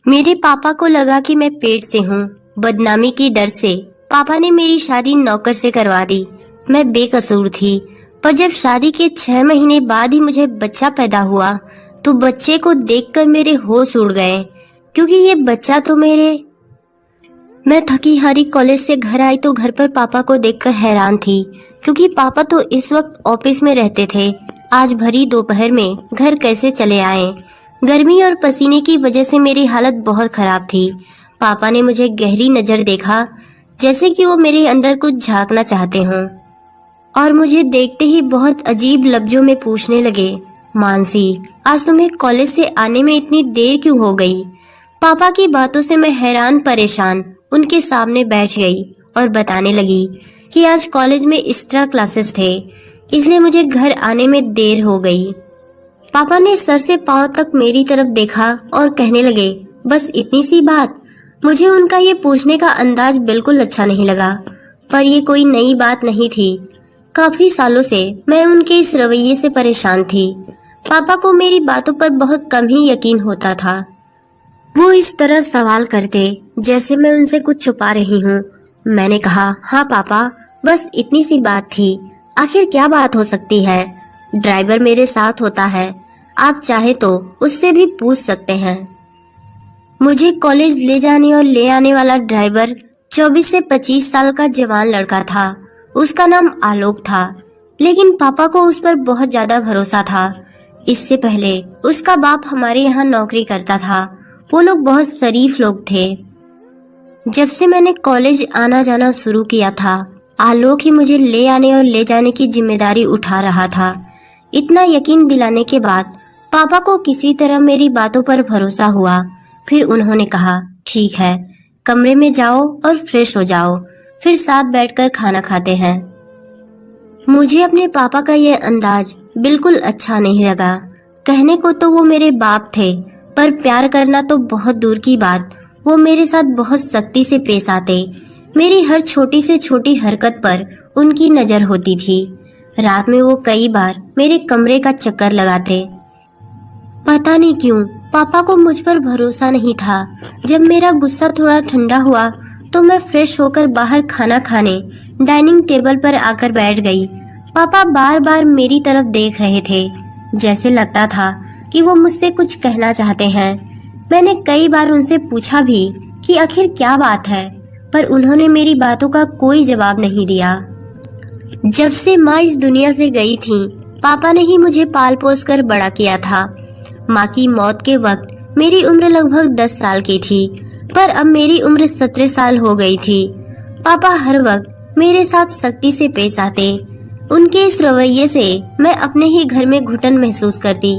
मेरे पापा को लगा कि मैं पेट से हूँ। बदनामी की डर से पापा ने मेरी शादी नौकर से करवा दी। मैं बेकसूर थी, पर जब शादी के 6 महीने बाद ही मुझे बच्चा पैदा हुआ तो बच्चे को देखकर मेरे होश उड़ गए, क्योंकि ये बच्चा तो मैं थकी हारी कॉलेज से घर आई तो घर पर पापा को देखकर हैरान थी, क्योंकि पापा तो इस वक्त ऑफिस में रहते थे। आज भरी दोपहर में घर कैसे चले आए? गर्मी और पसीने की वजह से मेरी हालत बहुत खराब थी। पापा ने मुझे गहरी नजर देखा, जैसे कि वो मेरे अंदर कुछ झांकना चाहते हों, और मुझे देखते ही बहुत अजीब लफ्जों में पूछने लगे, मानसी, आज तुम्हें कॉलेज से आने में इतनी देर क्यों हो गई? पापा की बातों से मैं हैरान परेशान उनके सामने बैठ गई और बताने लगी कि आज कॉलेज में एक्स्ट्रा क्लासेस थे, इसलिए मुझे घर आने में देर हो गई। पापा ने सर से पांव तक मेरी तरफ देखा और कहने लगे, बस इतनी सी बात? मुझे उनका ये पूछने का अंदाज बिल्कुल अच्छा नहीं लगा, पर ये कोई नई बात नहीं थी। काफी सालों से मैं उनके इस रवैये से परेशान थी। पापा को मेरी बातों पर बहुत कम ही यकीन होता था। वो इस तरह सवाल करते जैसे मैं उनसे कुछ छुपा रही हूँ। मैंने कहा, हाँ पापा, बस इतनी सी बात थी। आखिर क्या बात हो सकती है? ड्राइवर मेरे साथ होता है, आप चाहे तो उससे भी पूछ सकते हैं। मुझे कॉलेज ले जाने और ले आने वाला ड्राइवर 24 से 25 साल का जवान लड़का था। उसका नाम आलोक था, लेकिन पापा को उस पर बहुत ज्यादा भरोसा था। इससे पहले उसका बाप हमारे यहाँ नौकरी करता था। वो लोग बहुत शरीफ लोग थे। जब से मैंने कॉलेज आना जाना शुरू किया था, आलोक ही मुझे ले आने और ले जाने की जिम्मेदारी उठा रहा था। इतना यकीन दिलाने के बाद पापा को किसी तरह मेरी बातों पर भरोसा हुआ। फिर उन्होंने कहा, ठीक है, कमरे में जाओ और फ्रेश हो जाओ, फिर साथ बैठकर खाना खाते हैं। मुझे अपने पापा का यह अंदाज बिल्कुल अच्छा नहीं लगा। कहने को तो वो मेरे बाप थे, पर प्यार करना तो बहुत दूर की बात, वो मेरे साथ बहुत सख्ती से पेश आते। मेरी हर छोटी से छोटी हरकत पर उनकी नजर होती थी। रात में वो कई बार मेरे कमरे का चक्कर लगाते। पता नहीं क्यों पापा को मुझ पर भरोसा नहीं था। जब मेरा गुस्सा थोड़ा ठंडा हुआ तो मैं फ्रेश होकर बाहर खाना खाने डाइनिंग टेबल पर आकर बैठ गई। पापा बार बार मेरी तरफ देख रहे थे, जैसे लगता था कि वो मुझसे कुछ कहना चाहते हैं। मैंने कई बार उनसे पूछा भी कि आखिर क्या बात है, पर उन्होंने मेरी बातों का कोई जवाब नहीं दिया। जब से माँ इस दुनिया से गई थी, पापा ने ही मुझे पाल पोस कर बड़ा किया था। माँ की मौत के वक्त मेरी उम्र लगभग 10 साल की थी, पर अब मेरी उम्र 17 साल हो गई थी। पापा हर वक्त मेरे साथ सख्ती से पेश आते। उनके इस रवैये से मैं अपने ही घर में घुटन महसूस करती।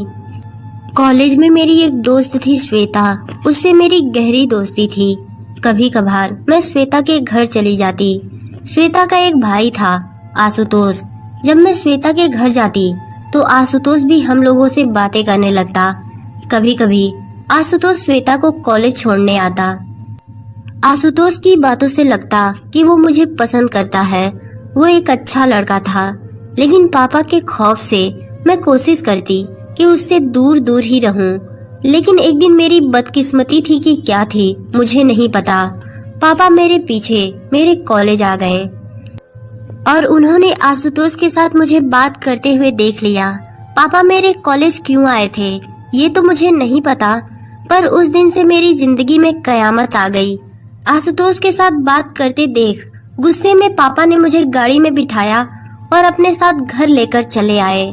कॉलेज में मेरी एक दोस्त थी श्वेता, उससे मेरी गहरी दोस्ती थी। कभी कभार मैं श्वेता के घर चली जाती। श्वेता का एक भाई था, आशुतोष। जब मैं श्वेता के घर जाती तो आशुतोष भी हम लोगों से बातें करने लगता। कभी कभी आशुतोष श्वेता को कॉलेज छोड़ने आता। आशुतोष की बातों से लगता कि वो मुझे पसंद करता है। वो एक अच्छा लड़का था, लेकिन पापा के खौफ से मैं कोशिश करती कि उससे दूर दूर ही रहूं। लेकिन एक दिन मेरी बदकिस्मती थी कि क्या थी मुझे नहीं पता। पापा मेरे पीछे मेरे कॉलेज आ गए और उन्होंने आशुतोष के साथ मुझे बात करते हुए देख लिया। पापा मेरे कॉलेज क्यों आए थे ये तो मुझे नहीं पता, पर उस दिन से मेरी जिंदगी में कयामत आ गई। आशुतोष के साथ बात करते देख गुस्से में पापा ने मुझे गाड़ी में बिठाया और अपने साथ घर लेकर चले आए।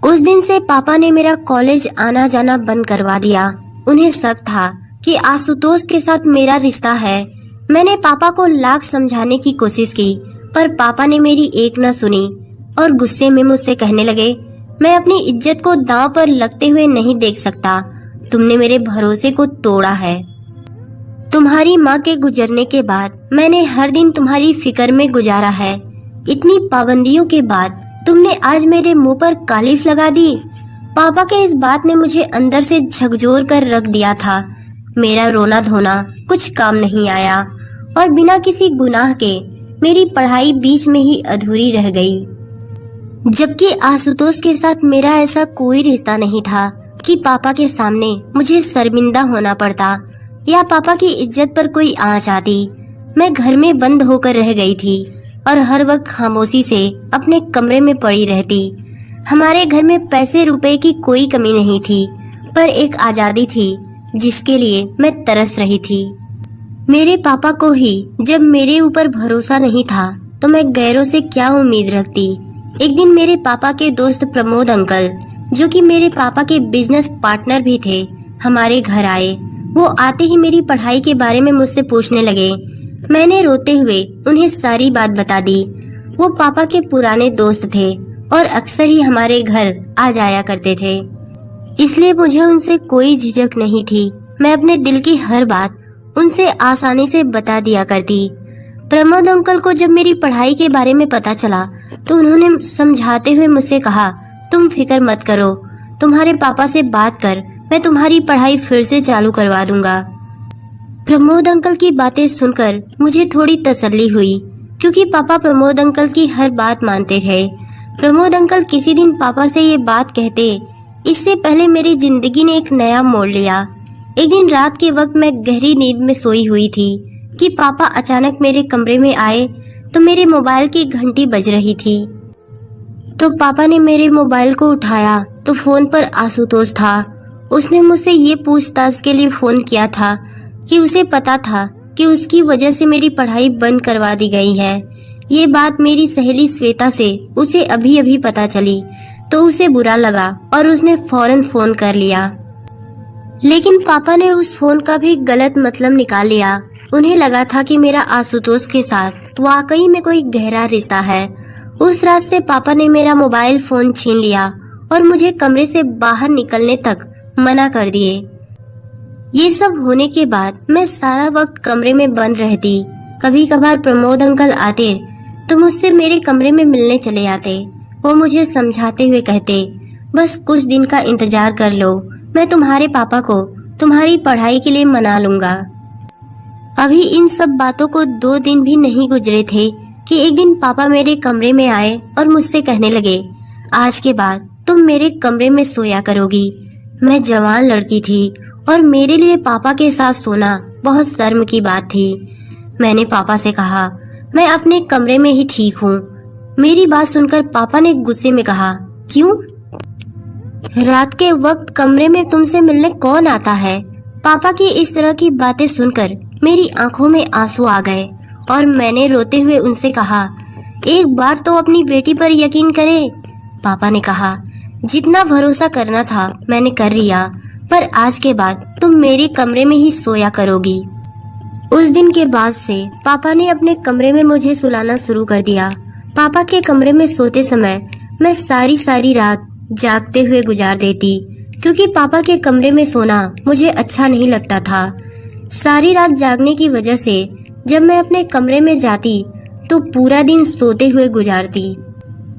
उस दिन से पापा ने मेरा कॉलेज आना जाना बंद करवा दिया। उन्हें शक था कि आशुतोष के साथ मेरा रिश्ता है। मैंने पापा को लाख समझाने की कोशिश की, पर पापा ने मेरी एक न सुनी और गुस्से में मुझसे कहने लगे, मैं अपनी इज्जत को दांव पर लगते हुए नहीं देख सकता। तुमने मेरे भरोसे को तोड़ा है। तुम्हारी माँ के गुजरने के बाद मैंने हर दिन तुम्हारी फिक्र में गुजारा है। इतनी पाबंदियों के बाद तुमने आज मेरे मुंह पर कालिफ लगा दी। पापा के इस बात ने मुझे अंदर से झकझोर कर रख दिया था। मेरा रोना धोना कुछ काम नहीं आया और बिना किसी गुनाह के मेरी पढ़ाई बीच में ही अधूरी रह गई। जबकि आशुतोष के साथ मेरा ऐसा कोई रिश्ता नहीं था। कि पापा के सामने मुझे शर्मिंदा होना पड़ता या पापा की इज्जत पर कोई आँच आती। मैं घर में बंद होकर रह गई थी और हर वक्त खामोशी से अपने कमरे में पड़ी रहती। हमारे घर में पैसे रुपए की कोई कमी नहीं थी, पर एक आज़ादी थी जिसके लिए मैं तरस रही थी। मेरे पापा को ही जब मेरे ऊपर भरोसा नहीं था तो मैं गैरों से क्या उम्मीद रखती। एक दिन मेरे पापा के दोस्त प्रमोद अंकल, जो कि मेरे पापा के बिजनेस पार्टनर भी थे, हमारे घर आए। वो आते ही मेरी पढ़ाई के बारे में मुझसे पूछने लगे। मैंने रोते हुए उन्हें सारी बात बता दी। वो पापा के पुराने दोस्त थे और अक्सर ही हमारे घर आ जाया करते थे, इसलिए मुझे उनसे कोई झिझक नहीं थी। मैं अपने दिल की हर बात उनसे आसानी से बता दिया करती। प्रमोद अंकल को जब मेरी पढ़ाई के बारे में पता चला तो उन्होंने समझाते हुए मुझसे कहा, तुम फिक्र मत करो, तुम्हारे पापा से बात कर, मैं तुम्हारी पढ़ाई फिर से चालू करवा दूंगा। प्रमोद अंकल की बातें सुनकर मुझे थोड़ी तसल्ली हुई, क्योंकि पापा प्रमोद अंकल की हर बात मानते थे। प्रमोद अंकल किसी दिन पापा से ये बात कहते, इससे पहले मेरी जिंदगी ने एक नया मोड़ लिया। एक दिन रात के वक्त मैं गहरी नींद में सोई हुई थी कि पापा अचानक मेरे कमरे में आए तो मेरे मोबाइल की घंटी बज रही थी। तो पापा ने मेरे मोबाइल को उठाया तो फोन पर आशुतोष था। उसने मुझसे ये पूछताछ के लिए फोन किया था कि उसे पता था कि उसकी वजह से मेरी पढ़ाई बंद करवा दी गई है। ये बात मेरी सहेली श्वेता से उसे अभी अभी पता चली तो उसे बुरा लगा और उसने फौरन फोन कर लिया। लेकिन पापा ने उस फोन का भी गलत मतलब निकाल लिया। उन्हें लगा था कि मेरा आशुतोष के साथ वाकई में कोई गहरा रिश्ता है। उस रात से पापा ने मेरा मोबाइल फोन छीन लिया और मुझे कमरे से बाहर निकलने तक मना कर दिए। ये सब होने के बाद मैं सारा वक्त कमरे में बंद रहती। कभी कभार प्रमोद अंकल आते तो मुझसे मेरे कमरे में मिलने चले आते। वो मुझे समझाते हुए कहते, बस कुछ दिन का इंतजार कर लो, मैं तुम्हारे पापा को तुम्हारी पढ़ाई के लिए मना लूंगा। अभी इन सब बातों को 2 दिन भी नहीं गुजरे थे कि एक दिन पापा मेरे कमरे में आए और मुझसे कहने लगे, आज के बाद तुम मेरे कमरे में सोया करोगी। मैं जवान लड़की थी और मेरे लिए पापा के साथ सोना बहुत शर्म की बात थी। मैंने पापा से कहा, मैं अपने कमरे में ही ठीक हूँ। मेरी बात सुनकर पापा ने गुस्से में कहा, क्यों? रात के वक्त कमरे में तुमसे मिलने कौन आता है? पापा की इस तरह की बातें सुनकर मेरी आंखों में आंसू आ गए और मैंने रोते हुए उनसे कहा, एक बार तो अपनी बेटी पर यकीन करे। पापा ने कहा, जितना भरोसा करना था मैंने कर लिया, पर आज के बाद तुम मेरे कमरे में ही सोया करोगी। उस दिन के बाद से पापा ने अपने कमरे में मुझे सुलाना शुरू कर दिया। पापा के कमरे में सोते समय मैं सारी रात जागते हुए गुजार देती, क्योंकि पापा के कमरे में सोना मुझे अच्छा नहीं लगता था। सारी रात जागने की वजह से जब मैं अपने कमरे में जाती तो पूरा दिन सोते हुए गुजारती।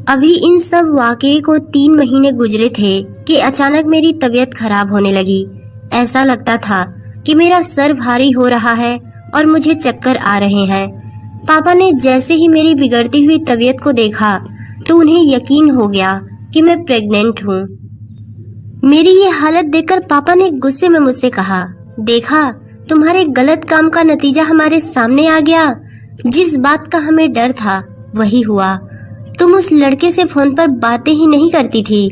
अभी इन सब वाकये को 3 महीने गुजरे थे कि अचानक मेरी तबीयत खराब होने लगी। ऐसा लगता था कि मेरा सर भारी हो रहा है और मुझे चक्कर आ रहे हैं। पापा ने जैसे ही मेरी बिगड़ती हुई तबीयत को देखा तो उन्हें यकीन हो गया कि मैं प्रेग्नेंट हूँ। मेरी ये हालत देखकर पापा ने गुस्से में मुझसे कहा, देखा, तुम्हारे गलत काम का नतीजा हमारे सामने आ गया। जिस बात का हमें डर था वही हुआ। तुम उस लड़के से फोन पर बातें ही नहीं करती थी,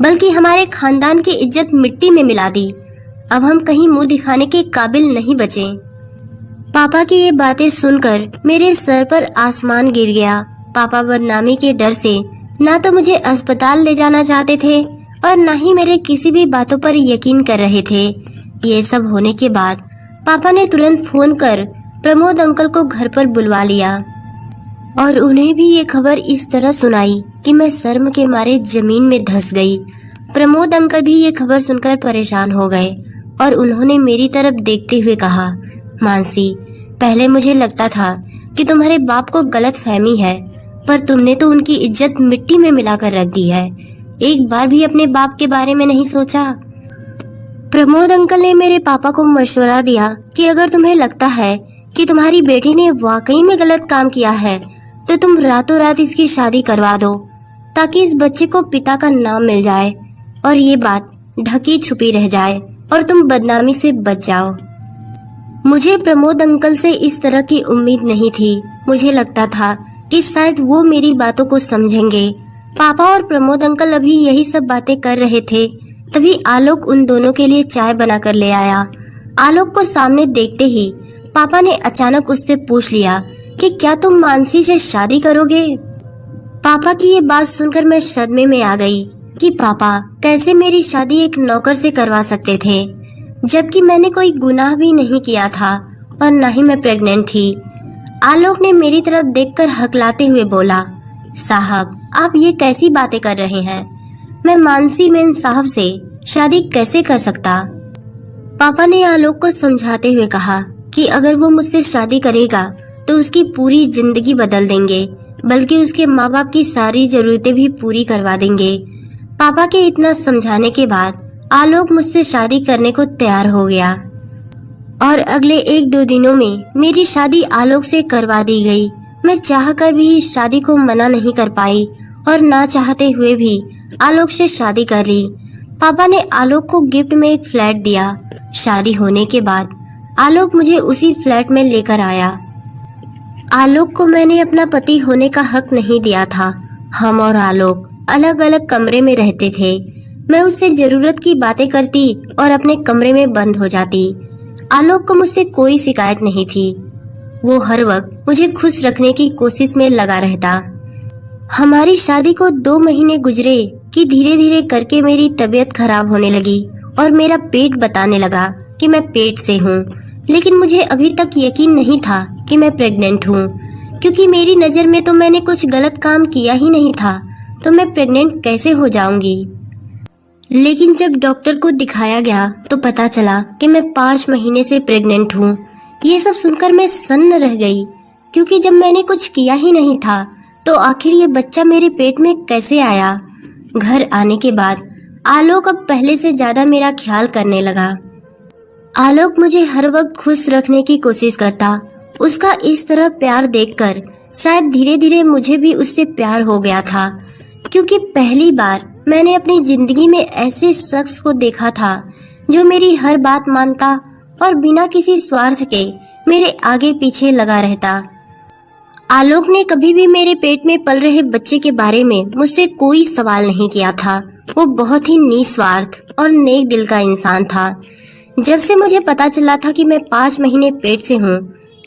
बल्कि हमारे खानदान की इज्जत मिट्टी में मिला दी। अब हम कहीं मुंह दिखाने के काबिल नहीं बचे। पापा की ये बातें सुनकर मेरे सर पर आसमान गिर गया। पापा बदनामी के डर से ना तो मुझे अस्पताल ले जाना चाहते थे और ना ही मेरे किसी भी बातों पर यकीन कर रहे थे। ये सब होने के बाद पापा ने तुरंत फोन कर प्रमोद अंकल को घर पर बुलवा लिया और उन्हें भी ये खबर इस तरह सुनाई कि मैं शर्म के मारे जमीन में धंस गई। प्रमोद अंकल भी ये खबर सुनकर परेशान हो गए और उन्होंने मेरी तरफ देखते हुए कहा, मानसी, पहले मुझे लगता था कि तुम्हारे बाप को गलत फहमी है, पर तुमने तो उनकी इज्जत मिट्टी में मिलाकर रख दी है। एक बार भी अपने बाप के बारे में नहीं सोचा। प्रमोद अंकल ने मेरे पापा को मशवरा दिया कि अगर तुम्हें लगता है कि तुम्हारी बेटी ने वाकई में गलत काम किया है तो तुम रातों रात इसकी शादी करवा दो, ताकि इस बच्चे को पिता का नाम मिल जाए और ये बात ढकी छुपी रह जाए और तुम बदनामी से बच जाओ। मुझे प्रमोद अंकल से इस तरह की उम्मीद नहीं थी। मुझे लगता था कि शायद वो मेरी बातों को समझेंगे। पापा और प्रमोद अंकल अभी यही सब बातें कर रहे थे, तभी आलोक उन दोनों के लिए चाय बनाकर ले आया। आलोक को सामने देखते ही पापा ने अचानक उससे पूछ लिया कि क्या तुम मानसी से शादी करोगे? पापा की ये बात सुनकर मैं सदमे में आ गई कि पापा कैसे मेरी शादी एक नौकर से करवा सकते थे, जबकि मैंने कोई गुनाह भी नहीं किया था और न ही मैं प्रेग्नेंट थी। आलोक ने मेरी तरफ देखकर हकलाते हुए बोला, साहब आप ये कैसी बातें कर रहे हैं? मैं मानसी मेम साहब से शादी कैसे कर सकता? पापा ने आलोक को समझाते हुए कहा कि अगर वो मुझसे शादी करेगा तो उसकी पूरी जिंदगी बदल देंगे, बल्कि उसके माँ बाप की सारी जरूरतें भी पूरी करवा देंगे। पापा के इतना समझाने के बाद आलोक मुझसे शादी करने को तैयार हो गया और अगले 1-2 दिनों में मेरी शादी आलोक से करवा दी गई। मैं चाहकर भी इस शादी को मना नहीं कर पाई और ना चाहते हुए भी आलोक से शादी कर ली। पापा ने आलोक को गिफ्ट में एक फ्लैट दिया। शादी होने के बाद आलोक मुझे उसी फ्लैट में लेकर आया। आलोक को मैंने अपना पति होने का हक नहीं दिया था। हम और आलोक अलग अलग कमरे में रहते थे। मैं उससे जरूरत की बातें करती और अपने कमरे में बंद हो जाती। आलोक को मुझसे कोई शिकायत नहीं थी। वो हर वक्त मुझे खुश रखने की कोशिश में लगा रहता। हमारी शादी को 2 महीने गुजरे कि धीरे धीरे करके मेरी तबीयत खराब होने लगी और मेरा पेट बताने लगा कि मैं पेट से हूँ। लेकिन मुझे अभी तक यकीन नहीं था कि मैं प्रेग्नेंट हूँ, क्योंकि मेरी नज़र में तो मैंने कुछ गलत काम किया ही नहीं था, तो मैं प्रेग्नेंट कैसे हो जाऊंगी। लेकिन जब डॉक्टर को दिखाया गया तो पता चला कि मैं 5 महीने से प्रेग्नेंट हूँ। ये सब सुनकर मैं सन्न रह गई, क्योंकि जब मैंने कुछ किया ही नहीं था तो आखिर ये बच्चा मेरे पेट में कैसे आया। घर आने के बाद आलोक अब पहले से ज्यादा मेरा ख्याल करने लगा। आलोक मुझे हर वक्त खुश रखने की कोशिश करता। उसका इस तरह प्यार देखकर शायद धीरे धीरे मुझे भी उससे प्यार हो गया था, क्योंकि पहली बार मैंने अपनी जिंदगी में ऐसे शख्स को देखा था जो मेरी हर बात मानता और बिना किसी स्वार्थ के मेरे आगे पीछे लगा रहता। आलोक ने कभी भी मेरे पेट में पल रहे बच्चे के बारे में मुझसे कोई सवाल नहीं किया था। वो बहुत ही निस्वार्थ और नेक दिल का इंसान था। जब से मुझे पता चला था कि मैं 5 महीने पेट से हूँ,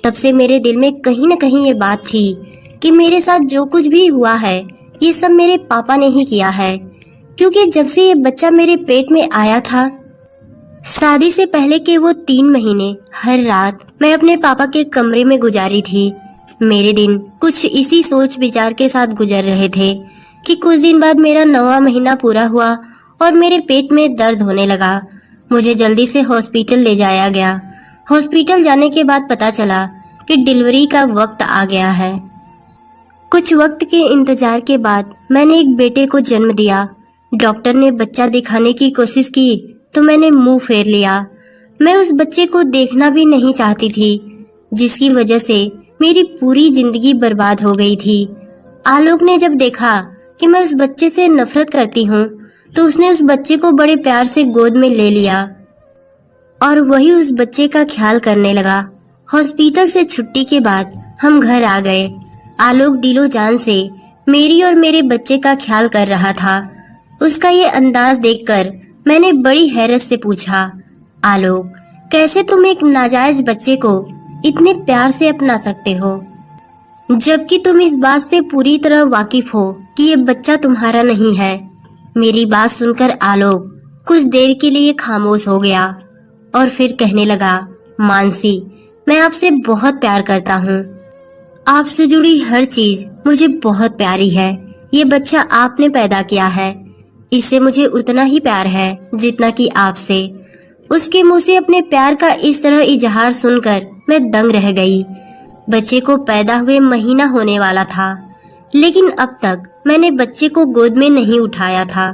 तब से मेरे दिल में कहीं न कहीं ये बात थी कि मेरे साथ जो कुछ भी हुआ है ये सब मेरे पापा ने ही किया है, क्योंकि जब से ये बच्चा मेरे पेट में आया था, शादी से पहले के वो 3 महीने हर रात मैं अपने पापा के कमरे में गुजारी थी। मेरे दिन कुछ इसी सोच विचार के साथ गुजर रहे थे कि कुछ दिन बाद मेरा 9वां महीना पूरा हुआ और मेरे पेट में दर्द होने लगा। मुझे जल्दी से हॉस्पिटल ले जाया गया। हॉस्पिटल जाने के बाद पता चला कि डिलीवरी का वक्त आ गया है। कुछ वक्त के इंतजार के बाद मैंने एक बेटे को जन्म दिया। डॉक्टर ने बच्चा दिखाने की कोशिश की तो मैंने मुंह फेर लिया। मैं उस बच्चे को देखना भी नहीं चाहती थी, जिसकी वजह से मेरी पूरी जिंदगी बर्बाद हो गई थी। आलोक ने जब देखा कि मैं उस बच्चे से नफरत करती हूँ तो उसने उस बच्चे को बड़े प्यार से गोद में ले लिया और वही उस बच्चे का ख्याल करने लगा। हॉस्पिटल से छुट्टी के बाद हम घर आ गए। आलोक दिलो जान से मेरी और मेरे बच्चे का ख्याल कर रहा था। उसका ये अंदाज देखकर मैंने बड़ी हैरत से पूछा, आलोक, कैसे तुम एक नाजायज बच्चे को इतने प्यार से अपना सकते हो, जबकि तुम इस बात से पूरी तरह वाकिफ हो कि ये बच्चा तुम्हारा नहीं है। मेरी बात सुनकर आलोक कुछ देर के लिए खामोश हो गया और फिर कहने लगा, मानसी, मैं आपसे बहुत प्यार करता हूँ। आपसे जुड़ी हर चीज मुझे बहुत प्यारी है। ये बच्चा आपने पैदा किया है, इससे मुझे उतना ही प्यार है जितना कि आपसे। उसके मुंह से अपने प्यार का इस तरह इजहार सुनकर मैं दंग रह गई। बच्चे को पैदा हुए महीना होने वाला था, लेकिन अब तक मैंने बच्चे को गोद में नहीं उठाया था।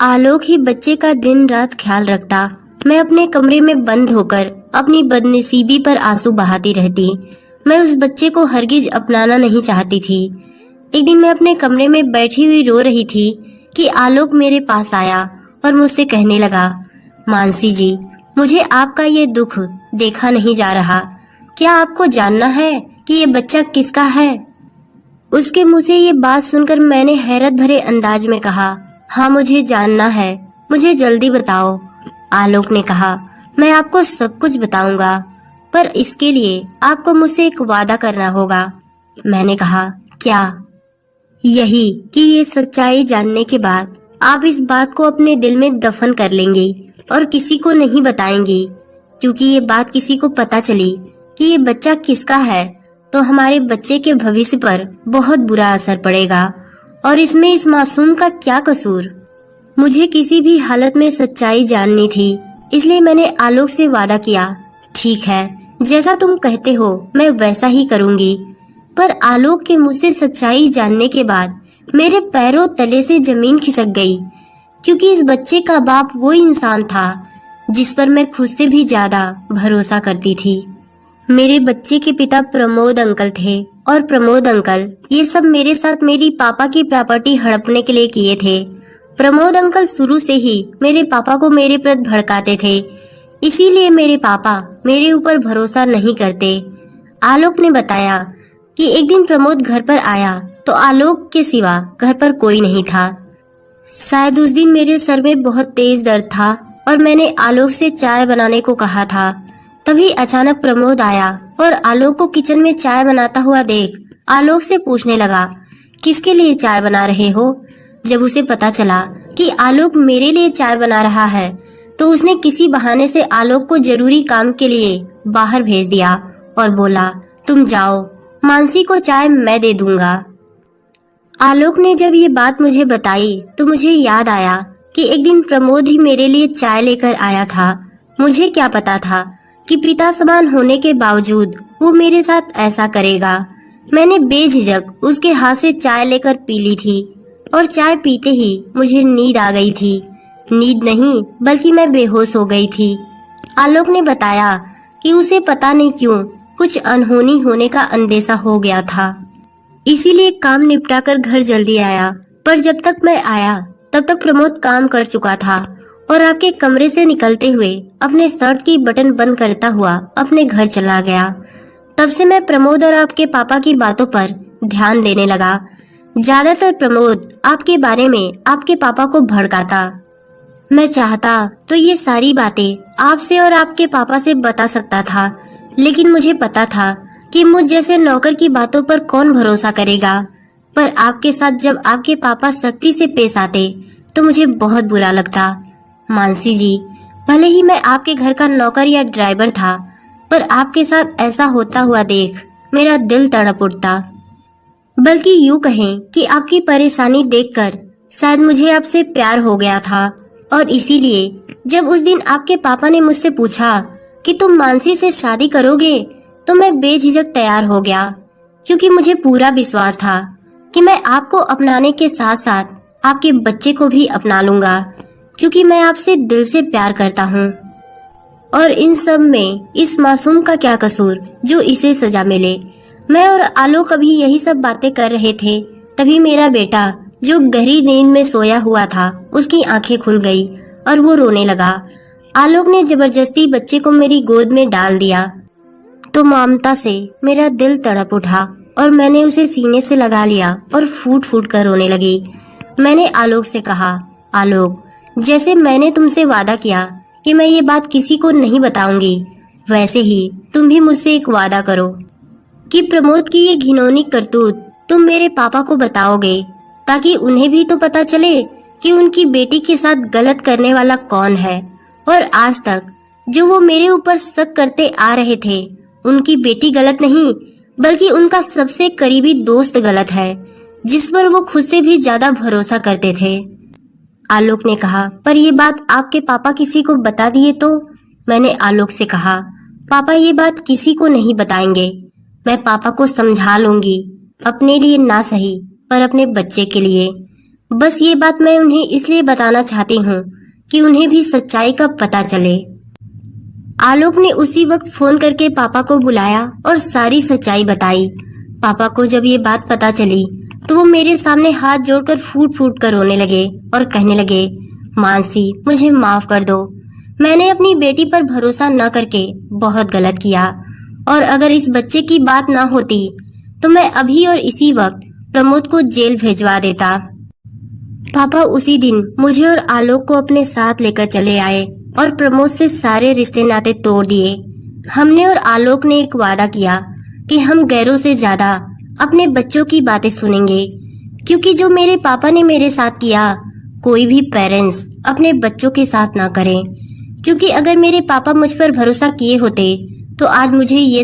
आलोक ही बच्चे का दिन रात ख्याल रखता। मैं अपने कमरे में बंद होकर अपनी बदनसीबी पर आंसू बहाती रहती। मैं उस बच्चे को हरगिज अपनाना नहीं चाहती थी। एक दिन मैं अपने कमरे में बैठी हुई रो रही थी कि आलोक मेरे पास आया और मुझसे कहने लगा, मानसी जी, मुझे आपका ये दुख देखा नहीं जा रहा। क्या आपको जानना है कि ये बच्चा किसका है? उसके मुंह से ये बात सुनकर मैंने हैरत भरे अंदाज में कहा, हाँ मुझे जानना है, मुझे जल्दी बताओ। आलोक ने कहा, मैं आपको सब कुछ बताऊंगा, पर इसके लिए आपको मुझसे एक वादा करना होगा। मैंने कहा, क्या? यही कि ये सच्चाई जानने के बाद आप इस बात को अपने दिल में दफन कर लेंगे और किसी को नहीं बताएंगे, क्योंकि ये बात किसी को पता चली कि ये बच्चा किसका है तो हमारे बच्चे के भविष्य पर बहुत बुरा असर पड़ेगा। और इसमें इस मासूम का क्या कसूर? मुझे किसी भी हालत में सच्चाई जाननी थी, इसलिए मैंने आलोक से वादा किया, ठीक है, जैसा तुम कहते हो मैं वैसा ही करूंगी। पर आलोक के मुंह से सच्चाई जानने के बाद मेरे पैरों तले से जमीन खिसक गई, क्योंकि इस बच्चे का बाप वो इंसान था जिस पर मैं खुद से भी ज्यादा भरोसा करती थी। मेरे बच्चे के पिता प्रमोद अंकल थे और प्रमोद अंकल ये सब मेरे साथ मेरी पापा की प्रॉपर्टी हड़पने के लिए किए थे। प्रमोद अंकल शुरू से ही मेरे पापा को मेरे प्रति भड़काते थे, इसीलिए मेरे पापा मेरे ऊपर भरोसा नहीं करते। आलोक ने बताया कि एक दिन प्रमोद घर पर आया तो आलोक के सिवा घर पर कोई नहीं था। शायद उस दिन मेरे सर में बहुत तेज दर्द था और मैंने आलोक से चाय बनाने को कहा था। तभी अचानक प्रमोद आया और आलोक को किचन में चाय बनाता हुआ देख आलोक से पूछने लगा, किसके लिए चाय बना रहे हो? जब उसे पता चला कि आलोक मेरे लिए चाय बना रहा है तो उसने किसी बहाने से आलोक को जरूरी काम के लिए बाहर भेज दिया और बोला, तुम जाओ, मानसी को चाय मैं दे दूंगा। आलोक ने जब ये बात मुझे बताई तो मुझे याद आया कि एक दिन प्रमोद ही मेरे लिए चाय लेकर आया था। मुझे क्या पता था कि पिता समान होने के बावजूद वो मेरे साथ ऐसा करेगा। मैंने बेझिझक उसके हाथ से चाय लेकर पी ली थी और चाय पीते ही मुझे नींद आ गई थी। नींद नहीं बल्कि मैं बेहोश हो गई थी। आलोक ने बताया कि उसे पता नहीं क्यों कुछ अनहोनी होने का अंदेशा हो गया था, इसीलिए काम निपटाकर घर जल्दी आया। पर जब तक मैं आया तब तक प्रमोद काम कर चुका था और आपके कमरे से निकलते हुए अपने शर्ट की बटन बंद करता हुआ अपने घर चला गया। तब से मैं प्रमोद और आपके पापा की बातों पर ध्यान देने लगा। ज्यादातर प्रमोद आपके बारे में आपके पापा को भड़काता। मैं चाहता तो ये सारी बातें आपसे और आपके पापा से बता सकता था, लेकिन मुझे पता था कि मुझ जैसे नौकर की बातों पर कौन भरोसा करेगा। पर आपके साथ जब आपके पापा सख्ती से पेश आते तो मुझे बहुत बुरा लगता। मानसी जी, भले ही मैं आपके घर का नौकर या ड्राइवर था, पर आपके साथ ऐसा होता हुआ देख मेरा दिल तड़प उठता। बल्कि यूं कहें कि आपकी परेशानी देखकर शायद मुझे आपसे प्यार हो गया था, और इसीलिए जब उस दिन आपके पापा ने मुझसे पूछा कि तुम मानसी से शादी करोगे तो मैं बेझिझक तैयार हो गया, क्योंकि मुझे पूरा विश्वास था कि मैं आपको अपनाने के साथ साथ आपके बच्चे को भी अपना लूंगा, क्योंकि मैं आपसे दिल से प्यार करता हूँ। और इन सब में इस मासूम का क्या कसूर जो इसे सजा मिले? मैं और आलोक अभी यही सब बातें कर रहे थे, तभी मेरा बेटा जो गहरी नींद में सोया हुआ था उसकी आंखें खुल गई और वो रोने लगा। आलोक ने जबरदस्ती बच्चे को मेरी गोद में डाल दिया तो ममता से मेरा दिल तड़प उठा और मैंने उसे सीने से लगा लिया और फूट फूट कर रोने लगी। मैंने आलोक से कहा, आलोक, जैसे मैंने तुमसे वादा किया कि मैं ये बात किसी को नहीं बताऊंगी, वैसे ही तुम भी मुझसे एक वादा करो कि प्रमोद की ये घिनौनी करतूत तुम मेरे पापा को बताओगे, ताकि उन्हें भी तो पता चले कि उनकी बेटी के साथ गलत करने वाला कौन है। और आज तक जो वो मेरे ऊपर शक करते आ रहे थे, उनकी बेटी गलत नहीं बल्कि उनका सबसे करीबी दोस्त गलत है, जिस पर वो खुद से भी ज्यादा भरोसा करते थे। आलोक ने कहा, पर ये बात आपके पापा किसी को बता दिए तो? मैंने आलोक से कहा, पापा ये बात किसी को नहीं बताएंगे। मैं पापा को समझा लूंगी, अपने लिए ना सही पर अपने बच्चे के लिए। बस ये बात मैं उन्हें इसलिए बताना चाहती हूँ कि उन्हें भी सच्चाई का पता चले। आलोक ने उसी वक्त फोन करके पापा को बुलाया और सारी सच्चाई बताई। पापा को जब ये बात पता चली तो वो मेरे सामने हाथ जोड़कर फूट फूट कर रोने लगे और कहने लगे, मानसी, मुझे माफ कर दो। मैंने अपनी बेटी पर भरोसा न करके बहुत गलत किया, और अगर इस बच्चे की बात ना होती तो मैं अभी और इसी वक्त प्रमोद को जेल भेजवा देता। पापा उसी दिन मुझे और आलोक को अपने साथ लेकर चले आए और प्रमोद से सारे रिश्ते नाते तोड़ दिए। हमने और आलोक ने एक वादा किया कि हम गैरों से ज्यादा अपने बच्चों की बातें सुनेंगे, क्योंकि जो मेरे पापा ने मेरे साथ किया कोई भी पेरेंट्स अपने बच्चों के साथ ना करें। क्योंकि अगर मेरे पापा मुझ पर भरोसा किए होते तो आज मुझे ये